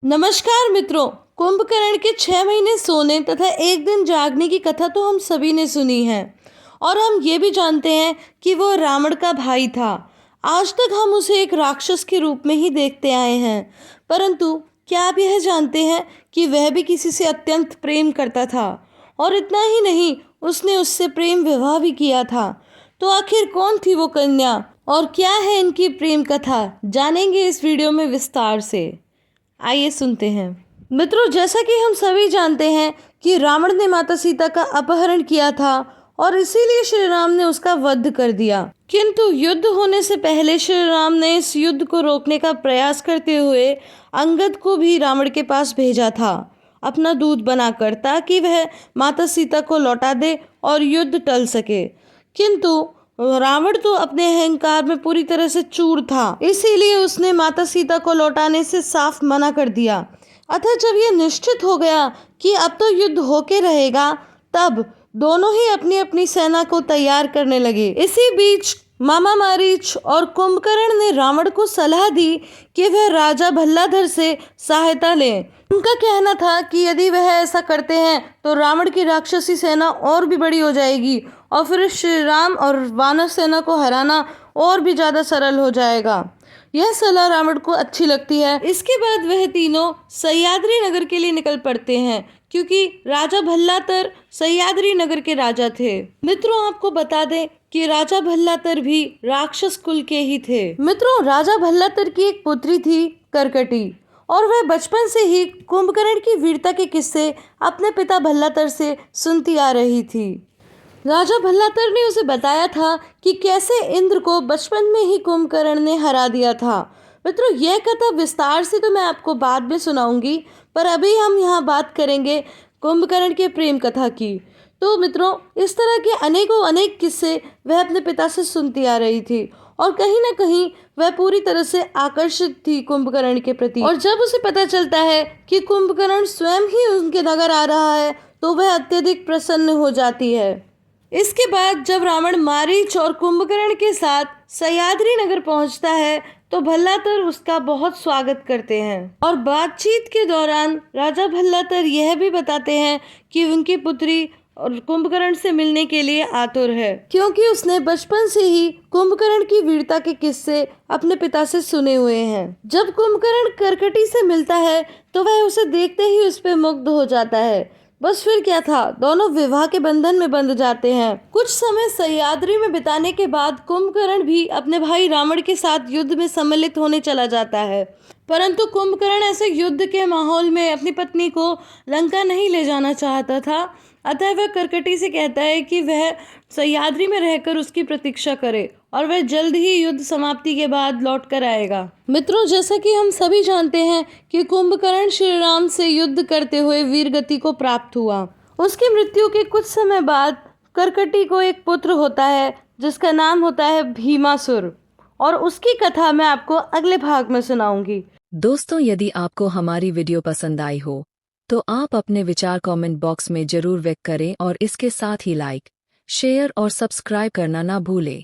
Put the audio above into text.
नमस्कार मित्रों। कुंभकर्ण के 6 महीने सोने तथा एक दिन जागने की कथा तो हम सभी ने सुनी है और हम ये भी जानते हैं कि वो रावण का भाई था। आज तक हम उसे एक राक्षस के रूप में ही देखते आए हैं, परंतु क्या आप यह जानते हैं कि वह भी किसी से अत्यंत प्रेम करता था और इतना ही नहीं, उसने उससे प्रेम विवाह भी किया था। तो आखिर कौन थी वो कन्या और क्या है इनकी प्रेम कथा, जानेंगे इस वीडियो में विस्तार से। आइए सुनते हैं। मित्रों, जैसा कि हम सभी जानते हैं कि रावण ने माता सीता का अपहरण किया था और इसीलिए श्री राम ने उसका वध कर दिया। किंतु युद्ध होने से पहले श्री राम ने इस युद्ध को रोकने का प्रयास करते हुए अंगद को भी रावण के पास भेजा था, अपना दूत बनाकर, ताकि वह माता सीता को लौटा दे और युद्ध टल सके। किंतु रावण तो अपने अहंकार में पूरी तरह से चूर था, इसीलिए उसने माता सीता को लौटाने से साफ मना कर दिया। अतः जब यह निश्चित हो गया कि अब तो युद्ध होके रहेगा, तब दोनों ही अपनी अपनी सेना को तैयार करने लगे। इसी बीच मामा मारीच और कुंभकर्ण ने रावण को सलाह दी कि वह राजा भल्लाधर से सहायता लें। उनका कहना था कि यदि वह ऐसा करते हैं तो रावण की राक्षसी सेना और भी बड़ी हो जाएगी और फिर श्री राम और वानर सेना को हराना और भी ज़्यादा सरल हो जाएगा। यह सलाह रावण को अच्छी लगती है। इसके बाद वह तीनों सह्याद्री नगर के लिए निकल पड़ते हैं, क्योंकि राजा भल्लातर सह्याद्री नगर के राजा थे। मित्रों, आपको बता दें कि राजा भल्लातर भी राक्षस कुल के ही थे। मित्रों, राजा भल्लातर की एक पुत्री थी करकटी, और वह बचपन से ही कुंभकर्ण की वीरता के किस्से अपने पिता भल्लातर से सुनती आ रही थी। राजा भल्लातर ने उसे बताया था कि कैसे इंद्र को बचपन में ही कुंभकर्ण ने हरा दिया था। मित्रों, यह कथा विस्तार से तो मैं आपको बाद में सुनाऊंगी, पर अभी हम यहाँ बात करेंगे कुंभकर्ण के प्रेम कथा की। तो मित्रों, इस तरह के अनेक किस्से वह अपने पिता से सुनती आ रही थी और कहीं ना कहीं वह पूरी तरह से आकर्षित थी कुंभकर्ण के प्रति। और जब उसे पता चलता है कि कुंभकर्ण स्वयं ही उनके नगर आ रहा है, तो वह अत्यधिक प्रसन्न हो जाती है। इसके बाद जब रावण मारीच और कुंभकर्ण के साथ सह्याद्री नगर पहुंचता है, तो भल्लातर उसका बहुत स्वागत करते हैं और बातचीत के दौरान राजा भल्लातर यह भी बताते हैं कि उनकी पुत्री और कुंभकर्ण से मिलने के लिए आतुर है, क्योंकि उसने बचपन से ही कुंभकर्ण की वीरता के किस्से अपने पिता से सुने हुए हैं। जब कुंभकर्ण करकटी से मिलता है तो वह उसे देखते ही उस पर मुग्ध हो जाता है। बस फिर क्या था, दोनों विवाह के बंधन में बंध जाते हैं। कुछ समय सह्याद्री में बिताने के बाद कुंभकर्ण भी अपने भाई रावण के साथ युद्ध में सम्मिलित होने चला जाता है, परंतु कुंभकर्ण ऐसे युद्ध के माहौल में अपनी पत्नी को लंका नहीं ले जाना चाहता था। अतः वह करकटी से कहता है कि वह सह्याद्री में रहकर उसकी प्रतीक्षा करे और वह जल्द ही युद्ध समाप्ति के बाद लौट कर आएगा। मित्रों, जैसा कि हम सभी जानते हैं कि कुंभकर्ण श्री राम से युद्ध करते हुए वीरगति को प्राप्त हुआ। उसकी मृत्यु के कुछ समय बाद करकटी को एक पुत्र होता है जिसका नाम होता है भीमासुर, और उसकी कथा मैं आपको अगले भाग में सुनाऊंगी। दोस्तों, यदि आपको हमारी वीडियो पसंद आई हो तो आप अपने विचार कमेंट बॉक्स में जरूर व्यक्त करें और इसके साथ ही लाइक, शेयर और सब्सक्राइब करना ना भूलें।